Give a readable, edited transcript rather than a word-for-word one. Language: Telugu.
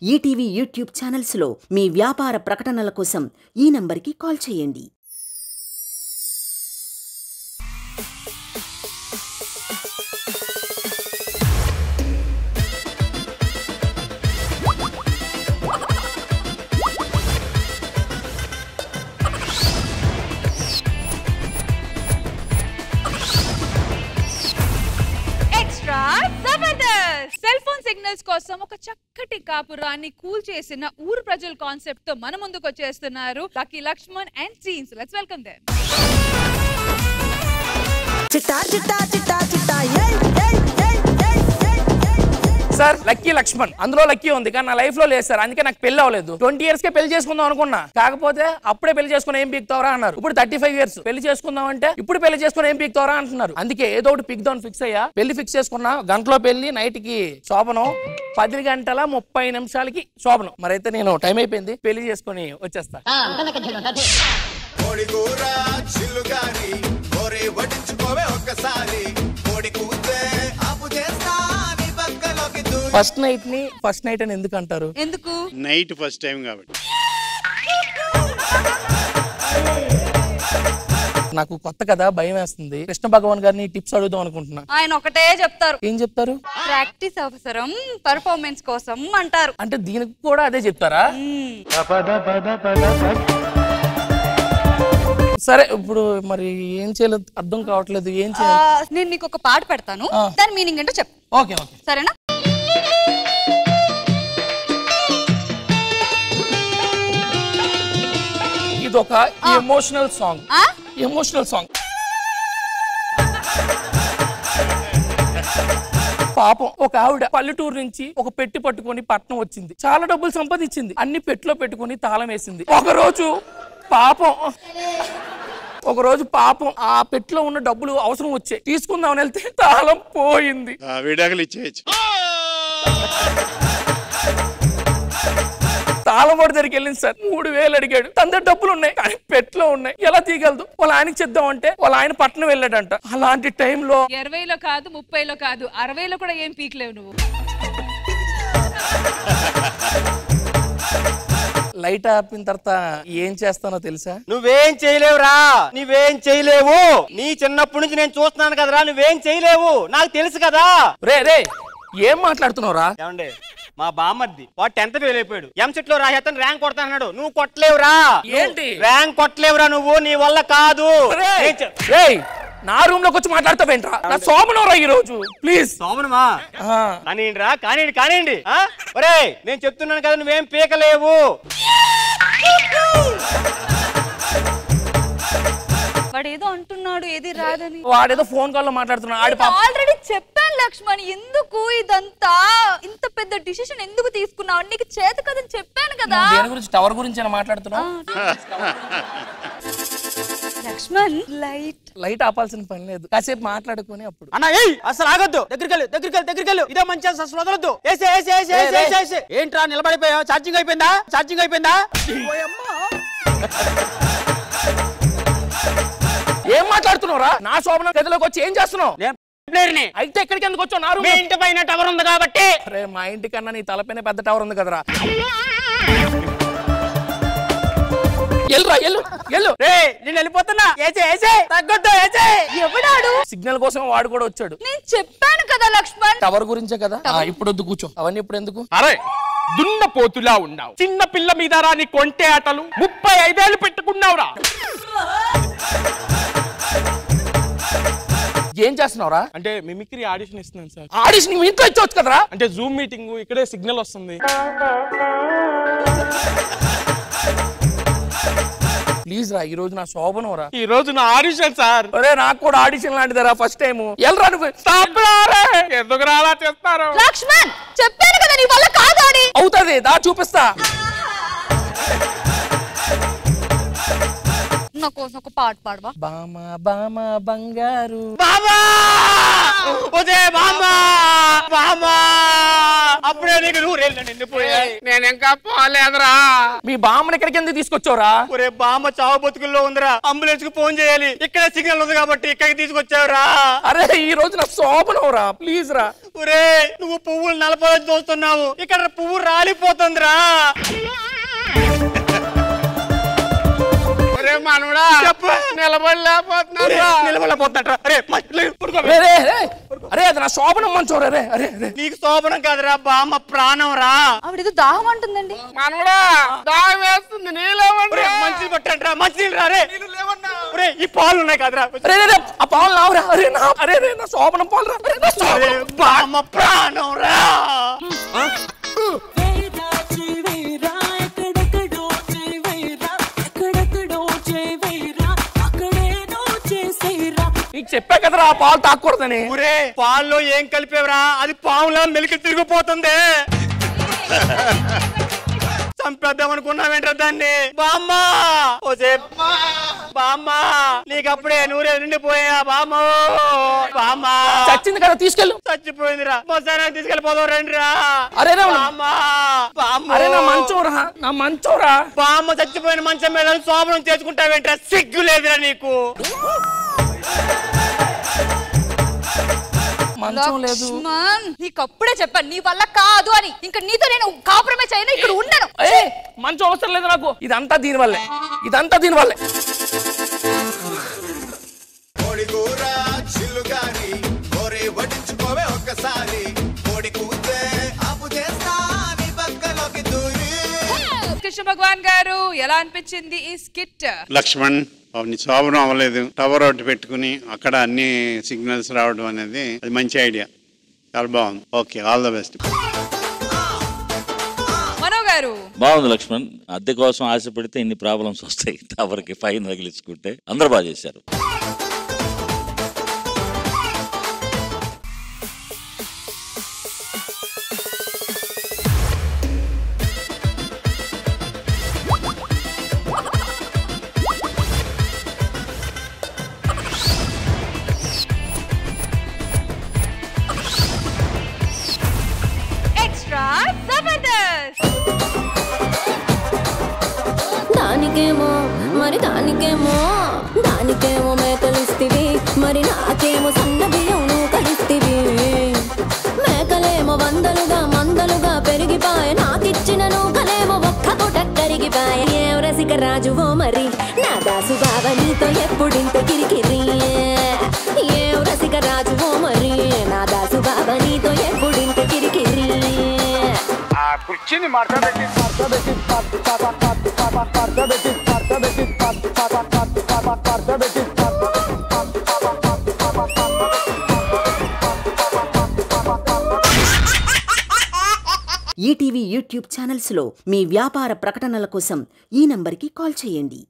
ఈటీవీ యూట్యూబ్ ఛానల్స్లో మీ వ్యాపార ప్రకటనల కోసం ఈ నంబర్కి కాల్ చేయండి. సెల్ ఫోన్ సిగ్నల్స్ కోసం ఒక చక్కటి కాపురాన్ని కూల్ చేసిన ఊరు ప్రజల కాన్సెప్ట్ తో మన ముందుకు వచ్చేస్తున్నారు Lucky Lakshman and teams. Let's welcome them. చిట్టా చిట్టా చిట్టా చిట్టా సార్ లక్కీ లక్ష్మణ్, అందులో లక్కీ ఉంది కానీ నా లైఫ్ లో లేదు సార్. అందుకే నాకు పెళ్లి అవ్వలేదు. 20 years కే పెళ్లి చేసుకుందాం అనుకున్నా, కాకపోతే అప్పుడే పెళ్లి చేసుకుని ఏం పీక్తావరా అన్నారు. ఇప్పుడు 35 years పెళ్లి చేసుకుందాం అంటే ఇప్పుడు పెళ్లి చేసుకుని ఏం పీక్తావరా అంటున్నారు. అందుకే ఏదో ఒకటి పిక్దాం ఫిక్స్ అయ్యా. పెళ్లి ఫిక్స్ చేసుకున్నా, గంటలో పెళ్లి, నైట్ కి శోభనం, 10 గంటల 30 నిమిషాలకి శోభనం. మరైతే నేను టైం అయిపోయింది, పెళ్లి చేసుకుని వచ్చేస్తా. ఫస్ట్ నైట్ ని ఫస్ట్ నైట్ అని ఎందుకు అంటారు? ఎందుకు? నైట్ ఫస్ట్ టైం కాబట్టి. నాకు కొత్త కదా, భయం వేస్తుంది. కృష్ణ భగవాన్ గారిని టిప్స్ అడుగుదాం అనుకుంటున్నా. ఆయన ఒకటే చెప్తారు. ఏం చెప్తారు? ప్రాక్టీస్ అవసరం, పర్ఫార్మెన్స్ కోసం అంటారు. అంటే దీనికి కూడా అదే చెప్తారా? సరే, ఇప్పుడు మరి ఏం చేయలేదు, అర్థం కావట్లేదు. ఏం చేయాలి? నేను నీకు ఒక పాట పెడతాను, దాని మీనింగ్ ఏంటో చెప్పు. ఓకే ఓకే, సరేనా? ఇది ఒక ఎమోషనల్ సాంగ్. Emotional song. పాపం ఒక ఆవిడ పల్లెటూరు నుంచి ఒక పెట్టి పట్టుకొని పట్నం వచ్చింది. చాలా డబ్బులు సంపాదించింది, అన్ని పెట్టిలో పెట్టుకుని తాళం వేసింది. ఒకరోజు పాపం ఆ పెట్టిలో ఉన్న డబ్బులు అవసరం వచ్చాయి, తీసుకుందామని వెళ్తే తాళం పోయింది. విడాకులు ఇచ్చేయచ్చు. తాళం వాడి దగ్గరికి వెళ్ళింది సార్. 3000 అడిగాడు. తన దగ్గర డబ్బులు ఉన్నాయి కానీ పెట్లో ఉన్నాయి, ఎలా తీయగలదు? వాళ్ళ ఆయనకి చెప్దాం అంటే వాళ్ళ ఆయన పట్నం వెళ్ళాడంట. అలాంటి టైంలో 20లో కాదు, 30లో కాదు, 60లో కూడా ఏం పీక్లేవు నువ్వు. లైట్ ఆపిన తర్వాత ఏం చేస్తానో తెలుసా? నువ్వేం చేయలేవురా, నువ్వేం చేయలేవు. నీ చిన్నప్పటి నుంచి నేను చూస్తున్నాను కదరా, నువ్వేం చేయలేవు, నాకు తెలుసు కదా. రే ఏం మాట్లాడుతున్నావురా? ఏమండి, మా బామ్మర్ది వాడు 10th ఫెయిల్ అయిపోయాడు. ఎంసెట్ లో రాసేస్తాను, ర్యాంక్ కొడతానన్నాడు. నువ్వు కొట్టలేవురా. ఏంటి ర్యాంక్ కొట్టలేవురా నువ్వు, నీ వల్ల కాదు. నా రూమ్ లోకి వచ్చి మాట్లాడతావేంట్రా? నా సోమనోరా ఈ రోజు, ప్లీజ్. సోమనమా? కానివ్వండి. ఒరేయ్, నేను చెప్తున్నాను కదా, నువ్వేం పీకలేవు. వాడేదో అంటున్నాడు, ఏది రాదని. వాడేదో ఫోన్ కాల్ లో మాట్లాడుతున్నాడు. ఆల్రెడీ చెప్పాను లక్ష్మణ్, ఎందుకు ఇదంతా, ఇంత పెద్ద డిసిషన్ ఎందుకు తీసుకున్నావు? నీకు చేత కదని చెప్పాను కదా. దేని గురించి? టవర్ గురించి మాట్లాడుతున్నావు లక్ష్మణ్. లైట్ ఆపాల్సిన పని లేదు, కాసేపు మాట్లాడుకుని అప్పుడు. అన్న అసలు ఆగొద్దు, దగ్గరికి ఇదే మంచి అసలు వదలొద్దు. ఏంట్రా నిలబడిపోయావు? ఛార్జింగ్ అయిపోయిందా? ఏం మాట్లాడుతున్నావురా? నా శోభన గదిలోకి వచ్చి ఏం చేస్తున్నావు? అయితే ఎక్కడికి ఎందుకు వచ్చావు? నా రూమ్. ఇంటి పైన టవర్ ఉంది కాబట్టి. అరే, మా ఇంటి కన్నా నీ తలపైన పెద్ద టవర్ ఉంది కదరా. నేను వెళ్ళిపోతున్నా. ఎవడాడు? సిగ్నల్ కోసం వాడు కూడా వచ్చాడు. నేను చెప్పాను కదా లక్ష్మణ్, టవర్ గురించే కదా. ఇప్పుడు వద్దు, కూర్చో. అవన్నీ ఇప్పుడు ఎందుకు? అరే, దున్నపోతులా ఉన్నావు. చిన్న పిల్ల మీద రాని కొంటే ఆటలు 35 ఏళ్ళు పెట్టుకున్నావురా. ఏం చేస్తున్నావురా? అంటే మిమిక్రీ ఆడిషన్ ఇస్తున్నాను సార్. ఆడిషన్ మీ ఇంట్లో ఇచ్చవచ్చు కదరా? అంటే జూమ్ మీటింగ్, ఇక్కడే సిగ్నల్ వస్తుంది. ప్లీజ్ రా, ఈ రోజు నా శోభనం రా. ఈ రోజు నా ఆడిషన్ సార్. అరే, నాకు కూడా ఆడిషన్ లాంటిదిరా, ఫస్ట్ టైం. ఎల్రా నువ్వు. ఎందుకు అలా చేస్తారు? లక్ష్మణ్, చెప్పాను కదా నీ వల్ల కాదు అని. అవుతుంది, దా చూపిస్తా. నా కోసం ఒక పాట పాడవా? బామా బామా బంగారు బాబా ఒదే బామా బామా అప్పుడే నీకు నూరేళ్ళు నిండిపోయాయి. నేను ఇంకా పోలేదురా. మీ బామ్మని ఇక్కడికి ఎందుకు తీసుకొచ్చావురా? ఒరే బామ్మ చావు బతుకుల్లో ఉందిరా, అంబులెన్స్ కు ఫోన్ చేయాలి, ఇక్కడ సిగ్నల్ ఉంది కాబట్టి ఇక్కడికి తీసుకొచ్చావురా. అరే ఈ రోజు నా శోభనవురా, ప్లీజ్ రా. ఒరే నువ్వు పువ్వులు నలపదని చూస్తున్నావు, ఇక్కడ పువ్వు రాలిపోతుందిరా. మనవడా నిలబడలేకపోతున్నట్రా. అరే అది నా శోభనం మంచోరా. రే అరే అరే నీకు శోభనం కాదురా, బామ్మ ప్రాణం రా. ఆవిడేదో దాహం అంటుందండి. మనవడా దాహం వేస్తుంది, నీళ్ళేవండి. మంచి పట్టండి, మంచి రా. రే ఈ పాలు ఉన్నాయి కదరా. ఆ పాలు నావురా. అరే నా శోభనం పాలు రా. బామ్మ ప్రాణం రా. నీకు చెప్పా కదరా ఆ పాలు తాకూడదని. ఊరే పాల్లో ఏం కలిపేవరా, అది పావులా మెలికి తిరిగిపోతుంది. చంపేద్దాం అనుకున్నావేంట్రా దాన్ని. బామ్మ ఓసే బామ్మ నీకు అప్పుడే నూరే నిండిపోయా. బామ్మ బామ్మ చచ్చింది కదా, తీసుకెళ్ళు. చచ్చిపోయిందిరా, మొత్తాన్ని తీసుకెళ్ళిపోదాం రండి రా. అరే బామ్మ బామ్మ అరే నా మంచోరా, నా మంచోరా. బామ్మ చచ్చిపోయిన మంచం మీద శోభనం చేసుకుంటావేంట్రా, సిగ్గు లేదురా నీకు. మంచం లేదు. నీకప్పుడే చెప్పాను నీ వల్ల కాదు అని. ఇంకా నీతో నేను కాంప్రమైజ్ అయినా ఇక్కడ ఉండను. మంచం అవసరం లేదు నాకు. ఇదంతా దీనివల్లే, ఇదంతా దీనివల్లే. కృష్ణ భగవాన్ గారు ఎలా అనిపించింది ఈ స్కిట్? లక్ష్మణ్ శోభనం అవ్వలేదు, టవర్ ఒకటి పెట్టుకుని అక్కడ అన్ని సిగ్నల్స్ రావడం అనేది అది మంచి ఐడియా, చాలా బాగుంది. Okay, all the best. Mano గారు బాగుంది లక్ష్మణ్. అద్దె కోసం ఆశపడితే ఇన్ని ప్రాబ్లమ్స్ వస్తాయి. టవర్కి ఫైన్ తగిలించుకుంటే అందరూ బాగా చేశారు. దానికేమో మేకలిస్తివి, మరి నాకేమో సన్న బియ్యం నువ్వు కలిస్తివి. మేకలేమో వందలుగా మందలుగా పెరిగిపాయ, నాకిచ్చిన నూకలేమో ఒక్క పూట కరిగిపాయ. ఏం రసిక రాజువో మరి నా దాసు బావ నీతో ఎప్పుడింత కిరికిరి. ఏం రసిక రాజువో మరి నా దాసు బావ నీతో ఎప్పుడింత కిరికిరి. కూర్చుని మాట్లాడబెట్టి ఈటీవీ యూట్యూబ్ ఛానల్స్లో మీ వ్యాపార ప్రకటనల కోసం ఈ నంబర్కి కాల్ చేయండి.